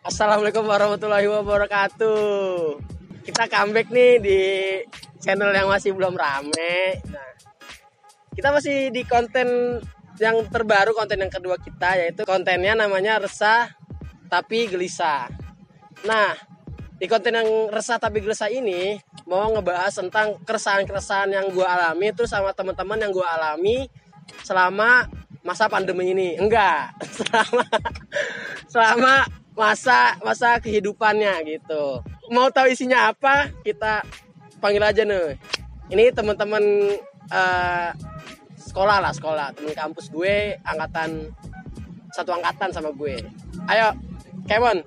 Assalamualaikum warahmatullahi wabarakatuh. Kita comeback nih di channel yang masih belum rame. Nah, kita masih di konten yang terbaru, konten yang kedua kita, yaitu kontennya namanya Resah Tapi Gelisah. Nah, di konten yang Resah Tapi Gelisah ini mau ngebahas tentang keresahan-keresahan yang gue alami terus sama teman-teman yang gue alami selama masa pandemi ini. Enggak, selama masa kehidupannya gitu. Mau tahu isinya apa? Kita panggil aja nih. Ini teman-teman sekolah, teman kampus gue, satu angkatan sama gue. Ayo, Kevin.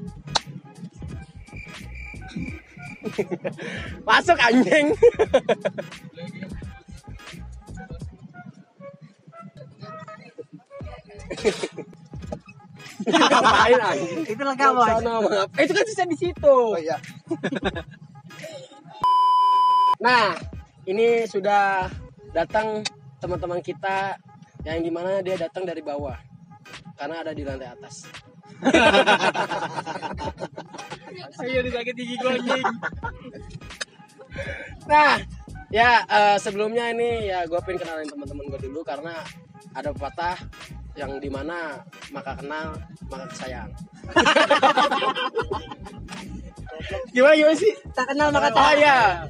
Masuk anjing. Ngapain anjing? Itu lengkap, Bos. Itu kan sisa di situ. Oh iya. Nah, ini sudah datang teman-teman kita yang dimana dia datang dari bawah karena ada di lantai atas. Ayo disakit gigi gue anjing. Nah, ya sebelumnya ini ya gue pengen kenalin teman-teman gue dulu karena ada pepatah yang dimana maka kenal maka sayang. Gimana sih? Tak kenal maka Oh iya,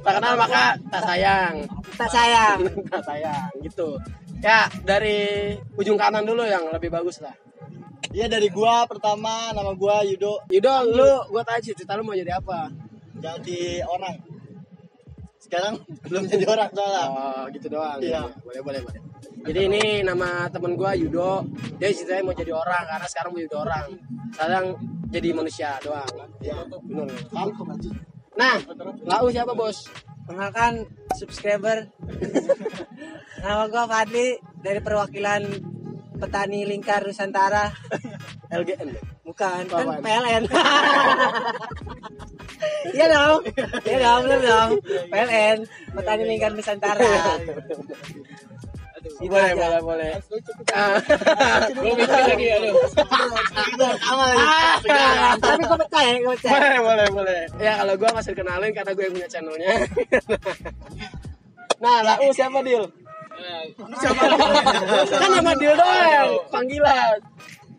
tak kenal maka tak sayang. tak sayang. Tak sayang gitu. Ya dari ujung kanan dulu yang lebih bagus lah. Iya, dari gua pertama, nama gua Yudo. Yudo, lu gue tanya cerita lu mau jadi apa? Jadi orang. Sekarang belum jadi orang soalnya. Oh gitu doang. Iya. Boleh. Jadi ini nama temen gue Yudo. Dia ceritanya mau jadi orang karena sekarang mau jadi orang. Sekarang jadi manusia doang. Iya, Bener. Kampung aja. Nah, lau siapa bos? Perkenalkan subscriber. Nama gua Fadli dari perwakilan Petani Lingkar Nusantara. LGN. Bukan, kan Apaan? PLN. Iya dong, bener dong. PLN, Petani Lingkar Nusantara. Gitu aja. Boleh. Gua mikir lagi ya lu. Tapi gue percaya. Boleh. Ya kalau gue masih kenalin karena gue yang punya channelnya. Nah, lau siapa Dil? Kan nama Dil doang, panggilan.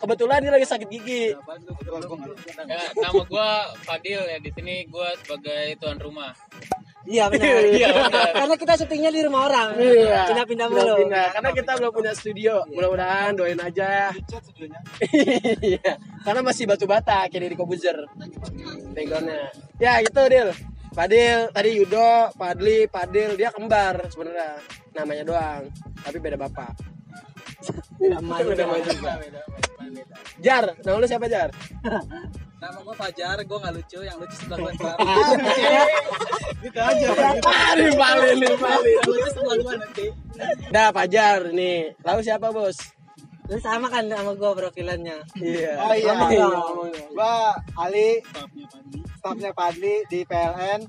Kebetulan dia lagi sakit gigi. Ya, nama gue Fadil ya, di sini gue sebagai tuan rumah. Iya benar. Iya, benar. Karena kita syutingnya di rumah orang. Iya. Pindah-pindah mulu. Karena kita belum punya studio. Mudah-mudahan doain aja. Iya. Karena masih batu bata kayak di Kobuzer. Backgroundnya. Ya gitu Dil. Fadil, tadi Yudo, Fadli, Fadil, dia kembar sebenarnya. Namanya doang, tapi beda bapak. Beda juga. Jar, nama lu siapa Jar? Nama gue Fajar, gue nggak lucu, yang lucu sebelah gue Gitu aja. Nimpalin. lucu sebelah gue nanti. Dah Fajar nih. Lalu siapa bos? Lu sama kan sama gue perwakilannya. Iya. Oh iya. Ngomong. Gua Ali, stafnya Fadli di PLN.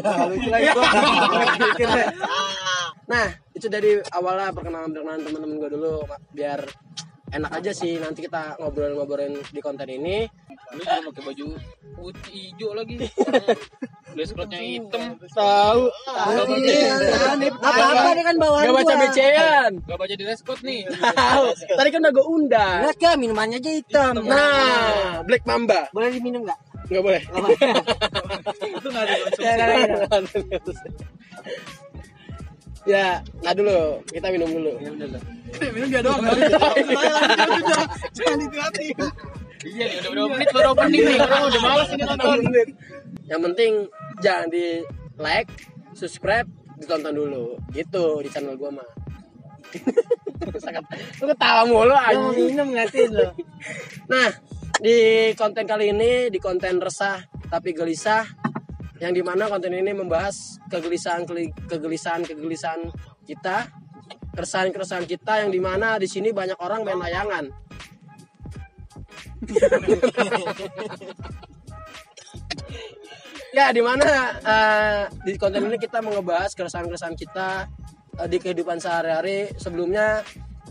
Lucu lagi gua. Nah, itu dari awalnya perkenalan teman-teman gue dulu biar enak aja sih nanti kita ngobrolin di konten ini. Lu juga pakai baju putih hijau lagi. Deskotnya hitam. Tahu. Apa-apa dia kan bawaan Gak baca gua. BC-an. Gak baca di deskot nih. Tahu. Tadi kan udah gue undang. Lihat kan minumannya aja hitam. Nah, Black Mamba. Boleh diminum nggak? Enggak boleh. Itu nggak ada Ya, nggak dulu. Kita minum dulu. Minum dia doang. Jangan hati-hati. Iya nih, udah berapa menit baru opening nih. Orang udah malas ini nonton. Yang penting jangan di like, subscribe, ditonton dulu. Gitu di channel gua mah. Lu ketawa mulu Mau anjing. minum ngasih lo. Nah, di konten kali ini di konten Resah Tapi Gelisah yang dimana konten ini membahas kegelisahan kita, keresahan kita yang dimana di sini banyak orang main layangan. Ya, dimana di konten ini kita mau ngebahas keresahan kita di kehidupan sehari-hari. Sebelumnya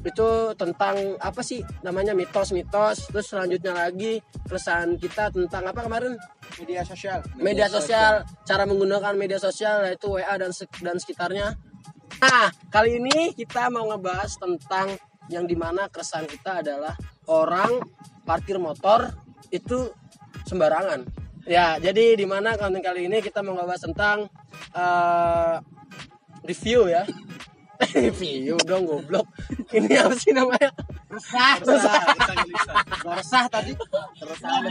itu tentang apa sih namanya mitos-mitos. Terus selanjutnya lagi keresahan kita tentang apa kemarin? Media sosial, cara menggunakan media sosial yaitu WA dan sekitarnya. Nah, kali ini kita mau ngebahas tentang yang dimana keresahan kita adalah orang parkir motor itu sembarangan. Ya, jadi dimana konten kali ini kita mau ngebahas tentang review ya. Review dong goblok. Ini apa sih namanya? Resah tadi.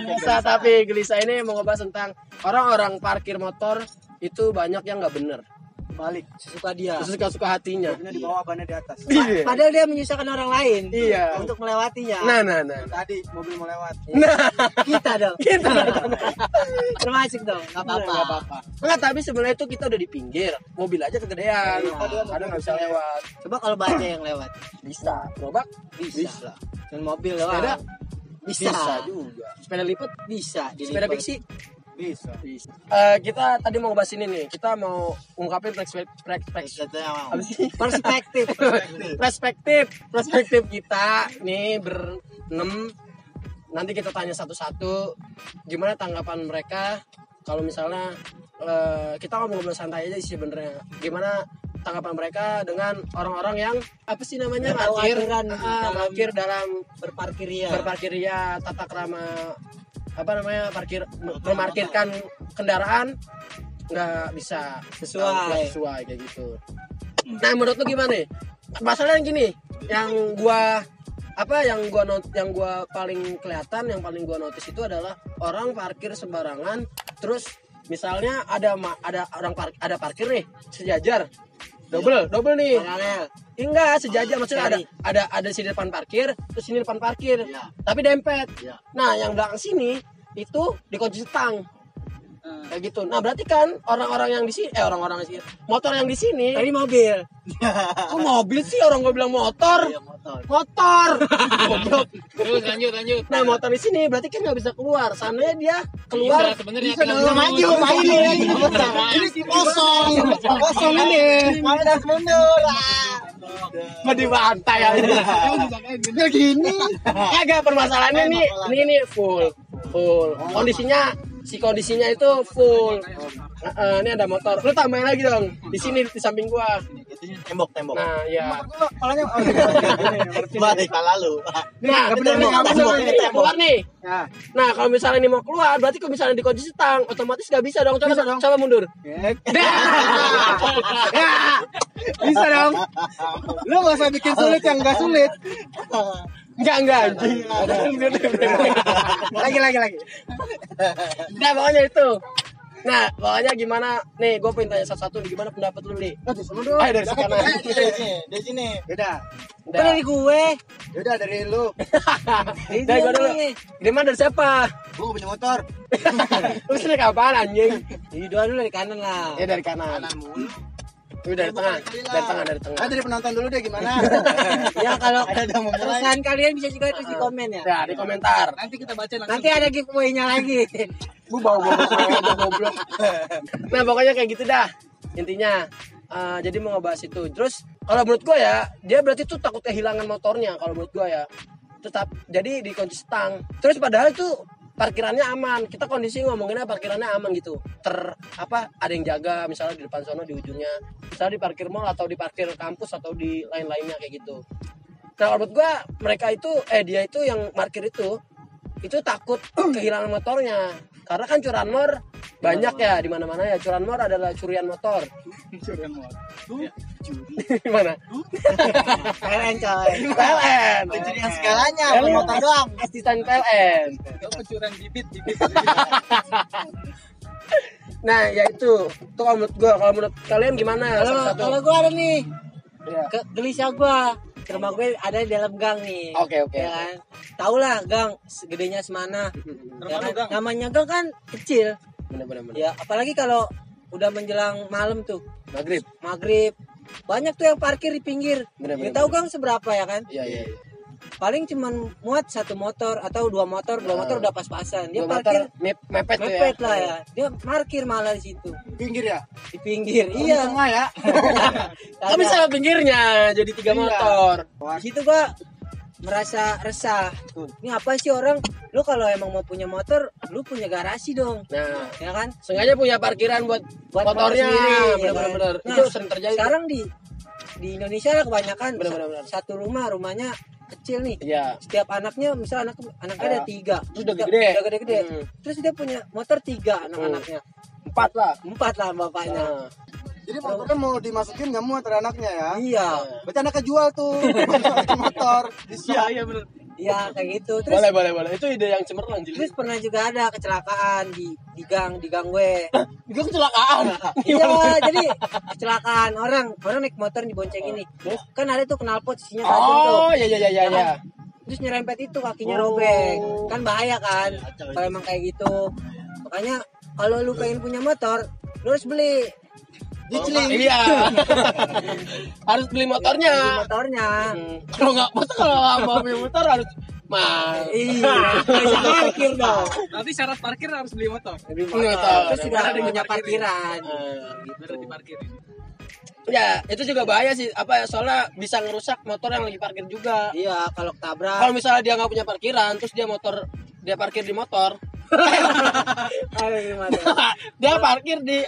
Gelisah tapi gelisah ini mau ngebahas tentang orang-orang parkir motor itu banyak yang nggak bener. Balik. Sesuka dia. Suka-suka hatinya. Di bawah, bannya di atas. Iya. Padahal dia menyusahkan orang lain. Iya. Untuk melewatinya. Nah. Tadi mobil mau lewat. Kita dong. Kita Termasuk dong. Gak apa-apa. Enggak, tapi sebenarnya itu kita udah di pinggir. Mobil aja kegedean. Kadang nggak bisa lewat. Coba kalau banyak yang lewat. Bisa. Gerobak Bisa. Dan mobil Sepeda doang. bisa Bisa. juga. Sepeda lipat, Bisa. sepeda dilipat. fiksi. Bisa. Kita tadi mau ngebahas ini nih. Kita mau ungkapin perspektif kita nih berenam. Nanti kita tanya satu-satu gimana tanggapan mereka kalau misalnya kita ngobrol santai aja sih sebenarnya. Gimana tanggapan mereka dengan orang-orang yang apa sih namanya Tahu aturan parkir dalam berparkir tata krama apa namanya memarkirkan kendaraan nggak bisa sesuai kayak gitu. Nah menurut lu gimana nih? Masalahnya gini, yang gua paling kelihatan, yang paling gua notice itu adalah orang parkir sembarangan. Terus misalnya ada parkir nih sejajar, double nih. paralel. Enggak sejajar, maksudnya ada sini depan parkir, terus sini depan parkir, tapi dempet. Nah yang belakang sini itu dikunci stang. Kayak gitu. Nah berarti kan orang-orang yang di sini, motor yang di sini. Tadi mobil. Kok mobil sih, orang gue bilang motor. Motor. Goblok. Terus lanjut. Nah motor di sini berarti kan nggak bisa keluar. Sananya dia keluar. Bisa sebenarnya Bisa dong, maju, ini kosong ini. Mana mundur. Mau dibantai ya. Gini. Kagak, permasalahannya nih full. Kondisinya itu full. Ini ada motor. Lu tambahin lagi dong. Di sini di samping gua. Tembok. Nah, ya. Kepalanya balik lalu. Nah, bener nih, keluar nih. Nah, kalau misalnya ini mau keluar, berarti kalau misalnya dikunci stang, otomatis nggak bisa dong. Coba mundur. Bisa dong. Lu gak usah bikin sulit yang gak sulit. Enggak anjing. Lagi. Nah, pokoknya itu. Nah, pokoknya gimana? Nih, gue pengen tanya satu-satu nih, gimana pendapat lu nih? Ayo dari sekarang. Di sini. Beda. Kan dari gue. Udah dari lu. Dari gue dulu. Gimana dari siapa? Gua punya motor. Lu sini kapan anjing? Jadi dua dulu dari kanan lah. Ya dari kanan. Mulu. Itu dari tengah. Dari tengah. Dari penonton dulu deh gimana? Ya kalau Ada mau mulai. keresahan kalian bisa juga tulis di komen ya. Ya, di komentar. Nanti kita baca langsung. Nanti ada giveaway-nya lagi. Gue bau goblok. Nah, pokoknya kayak gitu dah. Intinya jadi mau ngebahas itu. Terus kalau menurut gue ya, dia berarti tuh takut kehilangan motornya kalau menurut gue ya. Tetap jadi dikunci stang. Terus padahal itu parkirannya aman. Kita kondisi ngomonginnya parkirannya aman gitu. Ada yang jaga misalnya di depan sono di ujungnya. Misalnya di parkir mall atau di parkir kampus atau di lain-lainnya kayak gitu. Nah, kalau menurut gua dia itu yang parkir itu takut kehilangan motornya. Karena kan curanmor banyak ya di mana-mana ya. Curanmor adalah curian motor. Gimana? PLN coy. PLN. Pencurian segalanya, Lu motor doang. asisten PLN. Pencurian bibit. Nah, ya itu. Tuh kalau menurut gua, kalau menurut kalian gimana? Kalau gue ada nih. Ya. Gelisah gue. Rumah gue ada di dalam gang nih. Oke. Ya kan? Tau lah gang segedenya semana. Ya kan? Namanya gang kan kecil. Bener. Ya, apalagi kalau udah menjelang malam tuh. Maghrib. Banyak tuh yang parkir di pinggir. Bener. Tahu gang seberapa ya kan? Iya. paling cuman muat satu motor atau dua motor udah pas-pasan. Dia Dua parkir motor mepet tuh ya. mepet lah ya. Dia parkir malah di situ. Pinggir ya? Di pinggir. Di Iya. tengah ya? Tapi salah pinggirnya jadi 3 motor. Di situ gua merasa resah. Ini apa sih orang? Lu kalau emang mau punya motor, lu punya garasi dong. Nah, Ya kan? sengaja punya parkiran buat motornya. sendiri, ya kan? Bener-bener. Nah, Itu sering terjadi. Sekarang di Indonesia lah kebanyakan Bener-bener. satu rumahnya kecil nih. Iya. Setiap anaknya misal anaknya ada 3. Terus udah gede. Udah gede-gede. Hmm. Terus dia punya motor 3 anak-anaknya. 4 lah. 4 lah bapaknya. Nah, Jadi motornya mau dimasukin nggak muat anaknya ya? Iya. Berarti anaknya jual tuh motor. iya bener. Iya kayak gitu. Terus Boleh. Itu ide yang cemerlang jadi. terus pernah juga ada kecelakaan di gang gue. Gue kecelakaan. Iya, jadi kecelakaan orang naik motor dibonceng ini. Kan ada tuh knalpot isinya tajam tuh. Oh, iya. Terus nyerempet itu kakinya robek. Kan bahaya kan. Kalau emang kayak gitu. Makanya kalau lu pengen punya motor, lu harus beli Iya. Harus beli motornya. motornya. Kalau nggak mau beli motor harus mahal. Iya, bisa parkir dong. Nanti syarat parkir harus beli motor. Beli Nggak motor. tahu. Terus sudah punya parkiran. Baru diparkirin. Ya, itu juga bahaya sih. Soalnya bisa ngerusak motor yang lagi parkir juga. Iya, kalau ketabrak. Kalau misalnya dia nggak punya parkiran, terus dia parkir di motor. Ayo gimana? Dia parkir di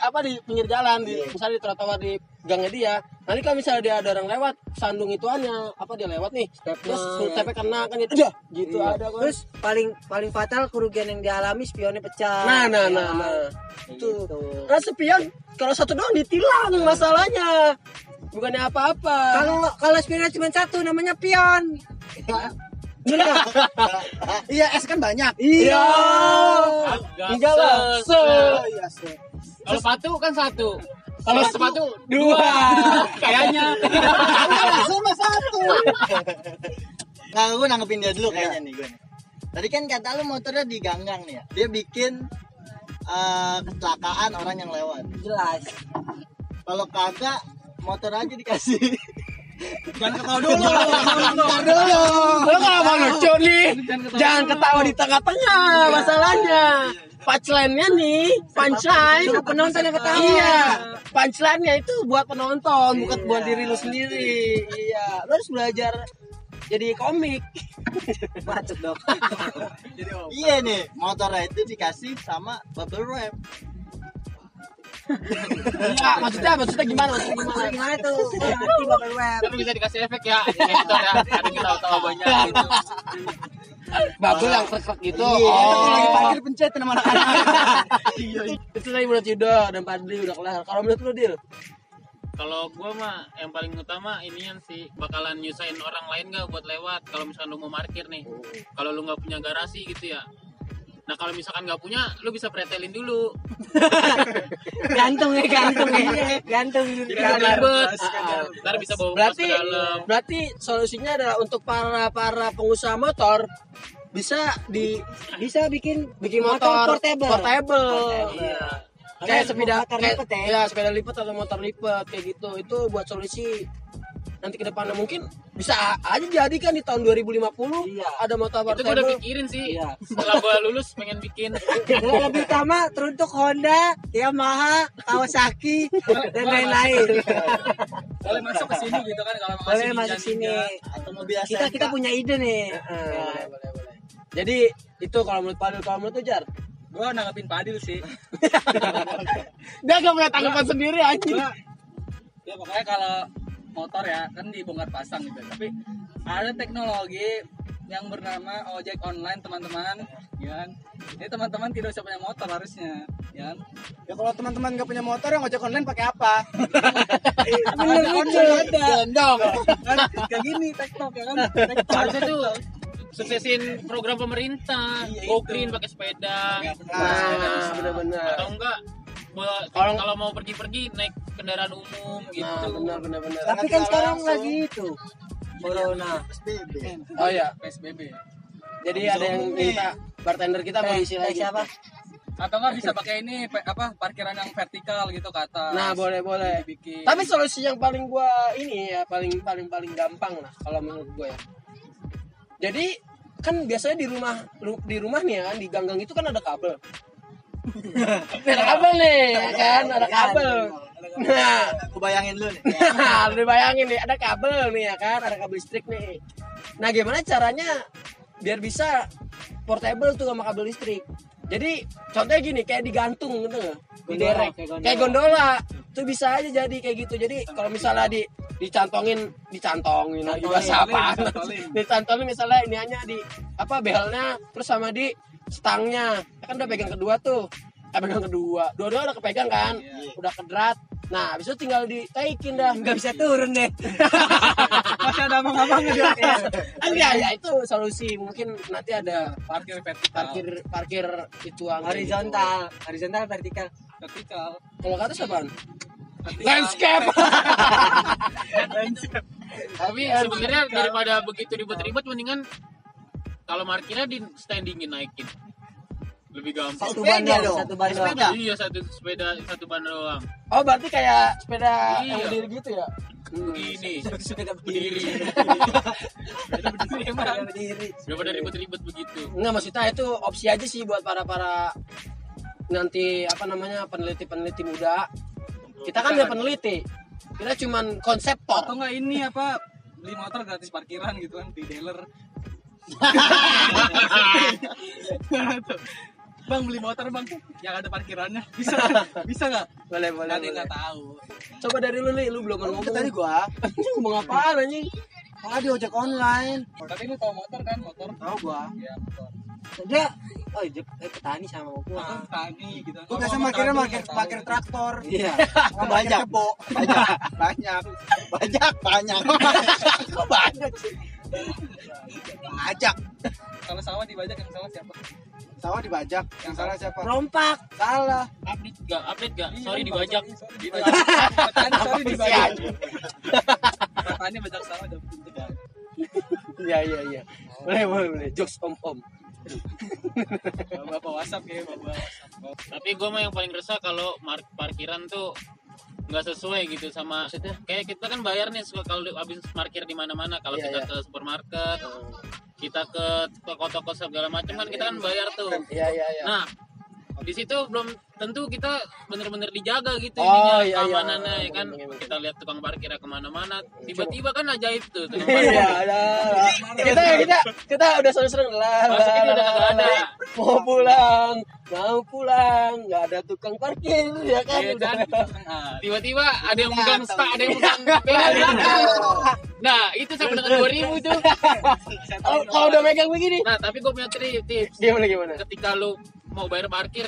pinggir jalan, misalnya di trotoar di gangnya dia. Nanti kalau misalnya dia ada orang lewat, sandung ituannya, dia lewat nih, terus stepnya kena kan itu, gitu Iya. ada kan. Terus paling fatal kerugian yang dialami spionnya pecah. Nah. Kayak Itu. gitu. Nah, spion kalau satu doang ditilang masalahnya. Bukannya apa-apa. Kalau spionnya cuma satu namanya pion. Iya, es kan banyak. Iya. Enggak lah. Oh iya, Kalau sepatu kan satu. Kalau sepatu 2. Kayaknya. Cuma satu. Nah, gue nanggepin dia dulu kayaknya nih gue. Tadi kan kata lu motornya diganggang nih ya. Dia bikin kecelakaan orang yang lewat. Jelas. Kalau kagak motor aja dikasih. Jangan ketawa dulu. Lo kalau mau lucu nih, jangan ketawa di tengah-tengah masalahnya. Punchline-nya nih, punchline. Penonton yang ketawa. Iya, punchline-nya itu buat penonton, bukan buat diri lu sendiri. Iya, lo harus belajar jadi komik. Bacot dong. Iya nih, motornya itu dikasih sama bubble wrap. Iya, maksudnya gimana? Gimana tuh? Gua ngerti bubble wrap. Tapi bisa dikasih efek ya. Editor ya. Ada kita tahu banyak gitu. Bubble yang krek gitu. Iya, kalau lagi parkir pencet sama anak-anak. Itu tadi menurut Yudo dan Padli udah kelar. Kalau menurut lu, Dil? Kalau gua mah yang paling utama inian sih bakalan nyusahin orang lain gak buat lewat kalau misalkan lu mau parkir nih. Kalau lu nggak punya garasi gitu ya. Nah kalau misalkan nggak punya, lu bisa pretelin dulu. Gantung. Jadi nggak ribet. Ntar bisa bawa motor ke dalam. Berarti solusinya adalah untuk para pengusaha motor bisa bikin motor portable. Iya. Karena Kayak sepeda motor kayak, lipat ya. ya sepeda lipat atau motor lipat kayak gitu. Itu buat solusi nanti ke depannya mungkin bisa aja jadi kan di tahun 2050 Iya. ada motor Itu gue udah portable. pikirin sih. Iya. Setelah gue lulus pengen bikin. Lebih utama teruntuk Honda, Yamaha, Kawasaki dan lain-lain. Boleh masuk ke sini gitu kan kalau Boleh masuk sini. Atau mobil Kita punya ide nih. Boleh. Jadi itu kalau menurut Padil, kalau menurut Ujar Gue nanggepin Padil sih. dia gak punya tanggapan sendiri anjing. Ya pokoknya kalau motor ya kan dibongkar pasang gitu, tapi ada teknologi yang bernama ojek online teman-teman, ya kan? Ini teman-teman tidak usah punya motor harusnya, ya kan? Ya kalau teman-teman nggak punya motor yang ojek online pakai apa? Bener itu ada. Gendong. Kan kayak gini TikTok ya kan? Harusnya tuh suksesin program pemerintah. Go green pakai sepeda. Nah, benar-benar. Atau enggak kalau mau pergi-pergi naik kendaraan umum gitu. Nah, benar. Tapi kan sekarang lagi itu Corona. PSBB. Oh iya, PSBB. jadi ada yang minta bartender kita mau isi lagi. Siapa? Atau enggak bisa pakai ini parkiran yang vertikal gitu ke atas. Nah, boleh. Dibikin. Tapi solusi yang paling gua ini ya paling gampang lah kalau menurut gua ya. Jadi kan biasanya di rumah nih ya kan, di ganggang itu kan ada kabel. Ada kabel nih, ya kan? Ada kabel. Nah, Aku bayangin lu nih. nah, lu bayangin nih, ada kabel nih ya kan, ada kabel listrik nih. Nah, gimana caranya biar bisa portable tuh sama kabel listrik? Jadi contohnya gini, kayak digantung gitu nggak? Diderek, kayak gondola. Tuh bisa aja jadi kayak gitu. Jadi kalau misalnya dicantongin lagi bahasa apa? Dicantongin misalnya ini hanya di apa behelnya, terus sama di stangnya. Kan udah pegang kedua tuh. Pegang kedua. Dua-dua udah kepegang kan? Udah kedrat. Nah, habis itu tinggal ditaikin dah. Nggak bisa turun deh. Masih ada abang-abang dia. Enggak, ya itu solusi. Mungkin nanti ada Parkir vertikal. parkir itu Horizontal, vertikal. Vertikal. Kalau kata siapaan? Vertikal. Landscape. Tapi sebenarnya daripada begitu ribet-ribet mendingan kalau parkirnya di standingin naikin. Lebih gampang. Satu ban Sepeda doang, dong. satu ban doang. Sepeda. Iya, satu ban doang. Oh, berarti kayak sepeda Iya. yang berdiri gitu ya? Begini. Sepeda Berdiri. berdiri. Berdiri. Daripada ribet-ribet begitu. Enggak, maksudnya itu opsi aja sih buat para nanti apa namanya peneliti muda. Kita kan udah peneliti. Kita cuman konseptor. Atau enggak ini apa beli motor gratis parkiran gitu kan di dealer. Bang beli motor bang yang ada parkirannya bisa nggak? Boleh. Tadi nggak tahu. Coba dari lu nih, lu belum ngomong. Tadi gua Ngomong apaan anjing? di ojek online. Tapi lu tahu motor kan motor? Tahu gua. Ya motor. Dia petani sama gua. Nah, tani gitu. Gua biasa parkir traktor. Iya. Banyak. Banyak. Kok banyak sih? Ajak. Kalau sawah dibajak yang salah siapa? Sawah dibajak. Yang salah siapa? Rompak. Salah. Update gak? Sorry dibajak. Petani sorry dibajak. Kasihan. Petani bajak sawah udah pintu bang. Iya. Boleh. Jokes om. Bapak WhatsApp ya bapak WhatsApp. Tapi gue mah yang paling resah kalau parkiran tuh nggak sesuai gitu sama kayak kita kan bayar nih kalau habis parkir di mana-mana kalau Iya, kita iya. ke supermarket, kita ke toko-toko segala macam kan kita kan bayar tuh. Iya. Nah, di situ belum tentu kita bener-bener dijaga gitu Oh, ininya, iya. keamanannya ya kan. Bener. Kita lihat tukang parkirnya kemana-mana, tiba-tiba kan ajaib tuh tukang Iya, parkir. ada. Kita udah seru-seru lah. Masuk ini udah kagak ada. Mau pulang, nggak ada tukang parkir ya kan? Iya kan? Nah, Tiba-tiba ada yang megang stak, ada yang megang beda. Nah, itu sampai dengan 2000 tuh. Kalau udah megang begini, Nah, tapi gue punya tips. gimana? Ketika lu mau bayar parkir,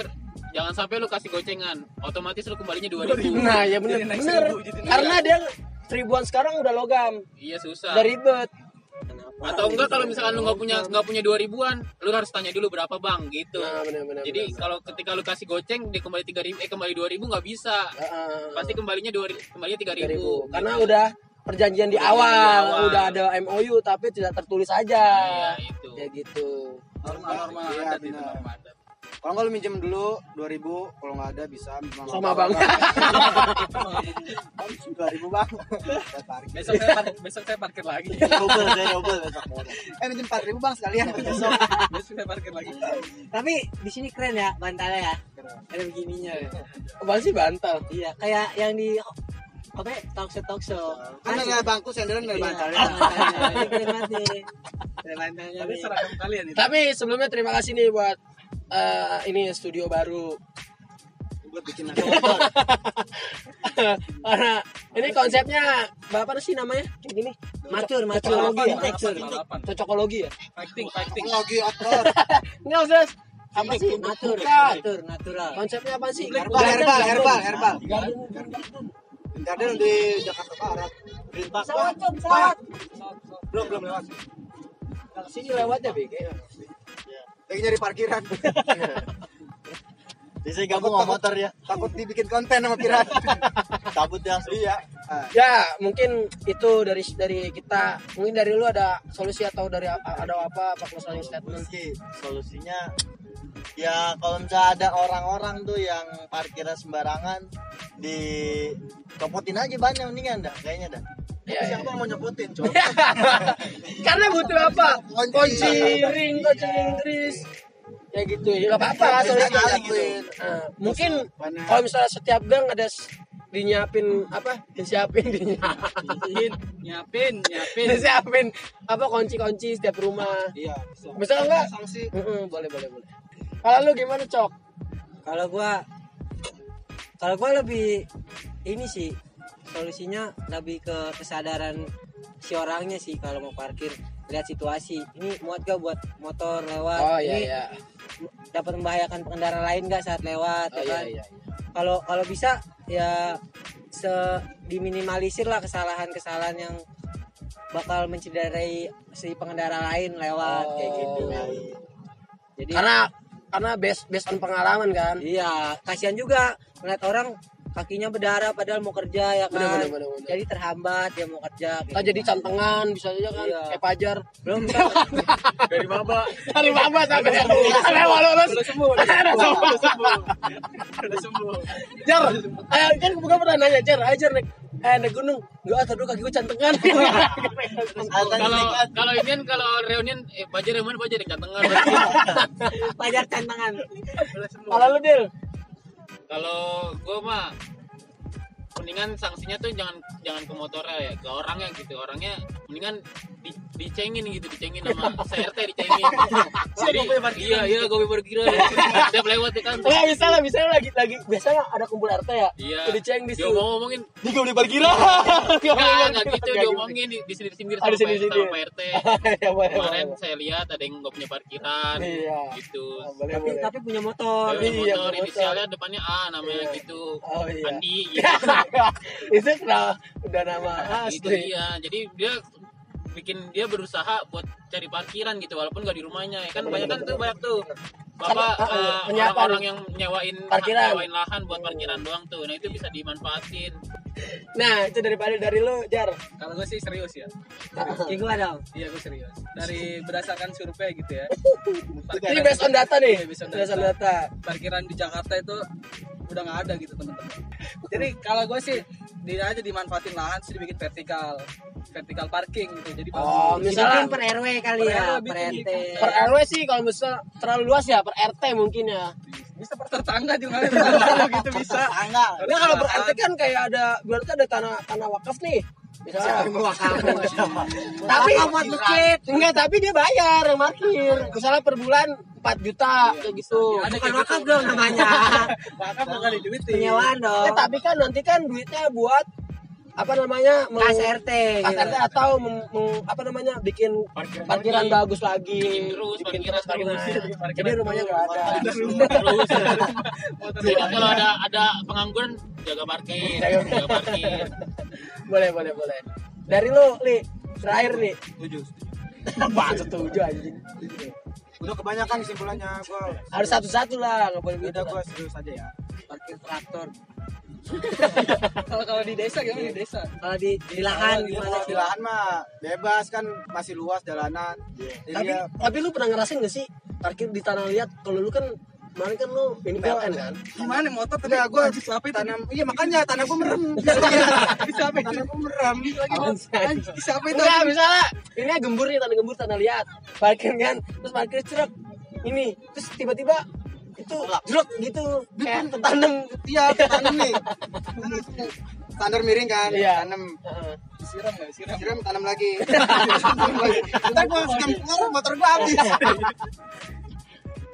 jangan sampai lu kasih gocengan. Otomatis lu kembalinya 2000. Nah, ya bener. Karena dia seribuan sekarang udah logam, Iya, susah. udah ribet. Atau enggak kalau misalkan lu nggak punya 2000-an, lu harus tanya dulu berapa bang gitu. Nah, bener. Jadi kalau ketika lu kasih goceng dia kembali 3000 kembali 2000 nggak bisa. Pasti kembalinya 3000. Karena udah perjanjian di awal, udah ada MOU tapi tidak tertulis aja. Iya, itu. Ya gitu. norma Iya, adat itu benar. norma adat. Kalau nggak lu minjem dulu 2000, kalau nggak ada bisa Sama bang. 2000 bang. Buat parkir. Besok saya parkir lagi. Double besok. Minjem 4000 bang sekalian buat besok. Besok saya parkir lagi. Tapi di sini keren ya bantalnya ya. Ada begininya. Apaan sih bantal? Iya, kayak yang di apa ya? Talkshow. Kan ada bangku senderan dari Iya, bantalnya. bantalnya. Ini keren banget nih. Keren bantalnya Tapi nih. seragam kalian itu. Tapi sebelumnya terima kasih nih buat ini studio baru. Buat bikin Karena ini konsepnya apa sih namanya? Kayak gini. Matur. Cocokologi ya? Tekstur. Cocokologi ya? Fighting. lagi aktor. Enggak usah. Apa sih? Matur, Bukan. natural. Konsepnya apa sih? Herbal. Garden di Jakarta Barat. Green Park. Pesawat. Belum lewat. Sini lewatnya BG. Lagi nyari parkiran. Bisa gabung sama motor ya. Takut dibikin konten sama pirat. Kabut yang iya. Ya, mungkin itu dari kita. Mungkin dari lu ada solusi atau dari ada apa closing statement? Solusinya ya kalau misalnya ada orang-orang tuh yang parkirnya sembarangan, dicopotin aja bannya mendingan dah kayaknya dah. Iya, iya. Siapa yang mau nyebutin, Cok? Karena butuh apa? Kunci. Kunci ring, kunci Inggris. Ya gitu. Ya enggak apa-apa solusinya gitu. Mungkin kalau misalnya setiap gang ada dinyiapin apa? Disiapin Nyiapin. disiapin apa kunci-kunci setiap rumah. Iya, Bisa enggak? sanksi. Boleh. Kalau lu gimana, Cok? Kalau gua lebih ini sih, solusinya lebih ke kesadaran si orangnya sih. Kalau mau parkir, lihat situasi, ini muat gak buat motor lewat, Oh ini iya. dapat membahayakan pengendara lain gak saat lewat, Oh ya kan? iya. Kalau bisa ya diminimalisir lah kesalahan-kesalahan yang bakal mencederai si pengendara lain lewat kayak gitu. Jadi Karena based on pengalaman kan. iya, kasihan juga melihat orang kakinya berdarah padahal mau kerja ya kan. Bener. Jadi terhambat dia mau kerja. Kita jadi cantengan bisa aja kan, Iya. kayak Pajar. Belum Dari maba. Dari mama sampai mau lulus. Udah sembuh. Udah sembuh. Jar, kan gue pernah nanya Jar naik gunung. Enggak, tadi kaki gue cantengan. Kalau ini kalau reunian Pajar yang mana Pajar yang cantengan. pajar tantangan. Kalau lu Dil, Kalau gue mah mendingan sanksinya tuh jangan ke motornya ya, ke orangnya gitu. Orangnya mendingan dicengin sama CRT dicengin. Jadi iya gue parkiran. Setiap lewat ya kan. enggak bisa lah lagi biasanya ada kumpul RT ya. Iya. Jadi ceng di Dia situ. ngomongin Di gue beli parkiran. enggak gitu diomongin di sindir-sindir Ada sama sindir-sindir. Pak RT. Ya boleh. Kemarin saya lihat ada yang nggak punya parkiran. Iya. Gitu. Boleh. Tapi punya motor. Motor Iya, motor. inisialnya depannya A namanya Iya. gitu. Oh iya. Andi gitu. Itu udah nama Gitu asli. iya. Jadi dia berusaha buat cari parkiran gitu walaupun gak di rumahnya ya kan banyak tuh bapak menyiapkan orang-orang yang nyewain lahan buat parkiran doang tuh. Nah itu bisa dimanfaatin. Nah, itu dari lu, Jar. Kalau gue sih serius ya. Kayak gua dong. Iya gue serius. Dari berdasarkan survei gitu ya. Ini based on data nih. Iya, based on Based on data. Parkiran di Jakarta itu udah nggak ada gitu teman-teman. Jadi kalau gue sih dia aja dimanfaatin lahan sih dibikin vertikal parking gitu. Jadi Oh, bagus. misalnya Bikin per RW kali Per ya, RW per bikin. RT. per RW sih kalau misalnya terlalu luas ya, per RT mungkin ya. Bisa per tetangga juga gitu bisa. Tangga. Nah, kalau per RT kan kayak ada berarti ada tanah wakaf nih. Misalnya tapi buat masjid. enggak, tapi dia bayar yang parkir. Misalnya per bulan 4 juta kayak gitu. Ada Bukan kayak wakaf gitu. dong namanya. Wakaf bukan diduitin. Penyewaan dong. Tapi kan nanti kan duitnya buat apa namanya Kas RT. kas gitu. RT atau apa namanya bikin parkiran bagus lagi, Bikin bikin terus parkiran parkiran. Jadi rumahnya nggak ada. Terus. Jadi kalau ada pengangguran jaga parkir. Boleh. Dari lu, Li, terakhir nih. Setuju. Wah, setuju anjing. Udah kebanyakan kesimpulannya gua. Harus satu-satu lah, nggak boleh gitu. Udah gua serius aja ya. Parkir traktor. Kalau di desa gimana di desa? Kalau di lahan gimana Di sih? lahan mah bebas kan, masih luas jalanan. Jadi ya Tapi lu pernah ngerasain gak sih parkir di tanah liat? Kalau lu kan kemarin kan lu ini PLN kan? Gimana motor tadi enggak gua siapa itu? tanam. Iya makanya tanah gua merem. Siapa itu? Tanah gua merem. Siapa itu? Enggak, misalnya ini gembur nih, tanah liat. Parkir kan, terus parkir cerak. Ini, terus tiba-tiba itu jeruk gitu, kayak ketanam. Iya, tanam nih. Standar miring kan, Iya. tanam. Disiram nggak? Disiram. Siram tanam lagi. Ntar gua sedang keluar motor gua habis.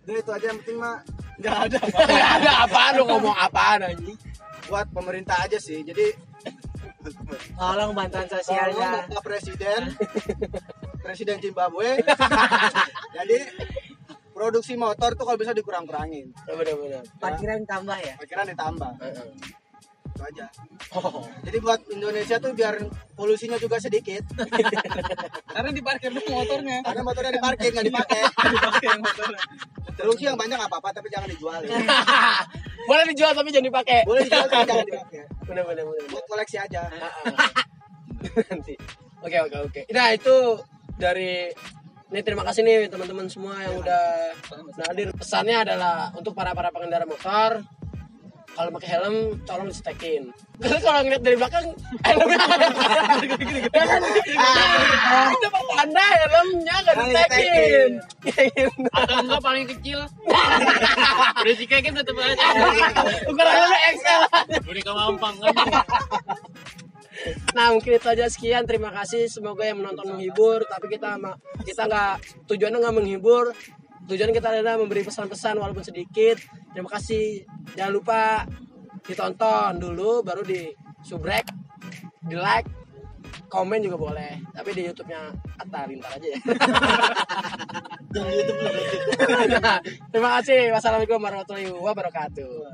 Udah itu aja yang penting mah Nggak ada. Nggak ada apaan, lu ngomong apaan anjing? buat pemerintah aja sih. Jadi Tolong bantuan tolong sosialnya. Bapak Presiden Zimbabwe. Jadi produksi motor tuh kalau bisa dikurang-kurangin. Bener-bener. Parkiran tambah ya. Pikiran ditambah. Itu aja. Jadi buat Indonesia tuh biar polusinya juga sedikit. Karena diparkir dulu motornya. Karena motornya diparkir nggak dipakai. Dipakai motornya. Produksi yang banyak nggak apa-apa tapi jangan dijual. Boleh dijual tapi jangan dipakai. Boleh dijual tapi jangan dipakai. Bener. Buat koleksi aja. Nanti. Oke. Nah, itu dari ini terima kasih nih teman-teman semua yang udah hadir. Pesannya adalah untuk para pengendara motor, kalau pakai helm tolong distekin. Karena kalau ngeliat dari belakang helmnya gede-gede kan. Itu pertanda helmnya nggak distekin. Atau enggak paling kecil. Udah dikekin tetep aja. Ukuran helmnya XL. Udah kemampang kan. Nah mungkin itu aja, sekian, terima kasih, semoga yang menonton menghibur, tapi kita nggak, tujuannya nggak menghibur, tujuan kita adalah memberi pesan-pesan walaupun sedikit. Terima kasih, jangan lupa ditonton dulu, baru di subrek, di like, komen juga boleh, tapi di YouTube-nya Atta Lintar aja ya. Jangan YouTube lu. Terima kasih, wassalamualaikum warahmatullahi wabarakatuh.